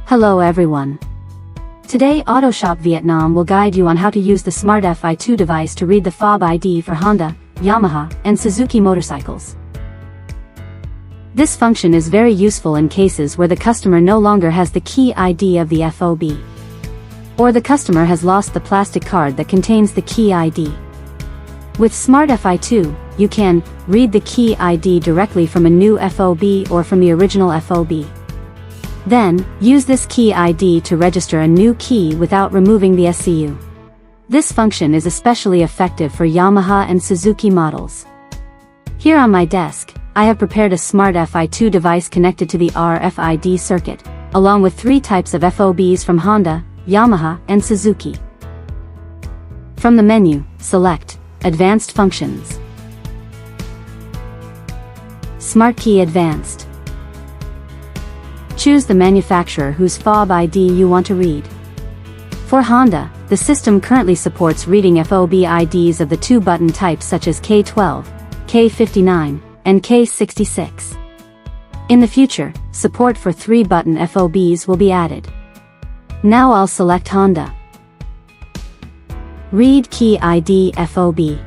Hello everyone. Today Autoshop Vietnam will guide you on how to use the Smart FI2 device to read the FOB ID for Honda, Yamaha, and Suzuki motorcycles. This function is very useful in cases where the customer no longer has the key ID of the FOB, or the customer has lost the plastic card that contains the key ID. With Smart FI2, you can read the key ID directly from a new FOB or from the original FOB. Then, use this key ID to register a new key without removing the SCU. This function is especially effective for Yamaha and Suzuki models. Here on my desk, I have prepared a Smart FI2 device connected to the RFID circuit, along with 3 types of FOBs from Honda, Yamaha, and Suzuki. From the menu, select Advanced Functions. Smartkey Advanced. Choose the manufacturer whose FOB ID you want to read. For Honda, the system currently supports reading FOB IDs of the 2-button types such as K12, K59, and K66. In the future, support for 3-button FOBs will be added. Now I'll select Honda. Read Key ID FOB.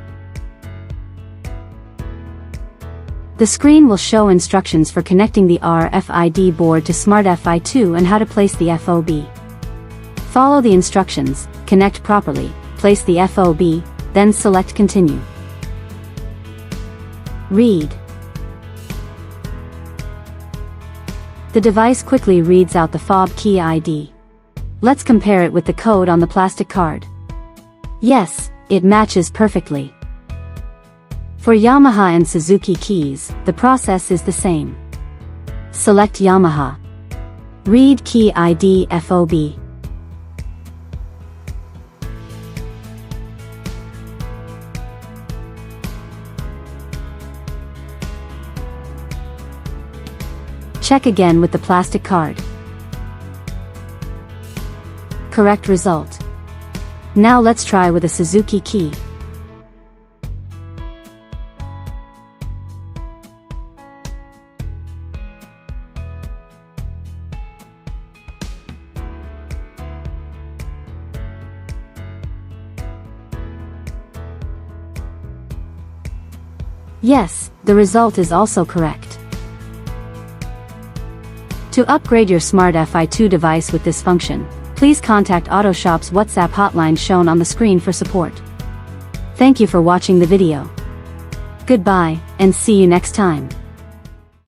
The screen will show instructions for connecting the RFID board to Smart FI2 and how to place the FOB. Follow the instructions, connect properly, place the FOB, then select Continue. Read. The device quickly reads out the FOB key ID. Let's compare it with the code on the plastic card. Yes, it matches perfectly. For Yamaha and Suzuki keys, the process is the same. Select Yamaha. Read Key ID FOB. Check again with the plastic card. Correct result. Now let's try with a Suzuki key. Yes, the result is also correct. To upgrade your Smart FI2 device with this function, please contact Autoshop's WhatsApp hotline shown on the screen for support. Thank you for watching the video. Goodbye, and see you next time.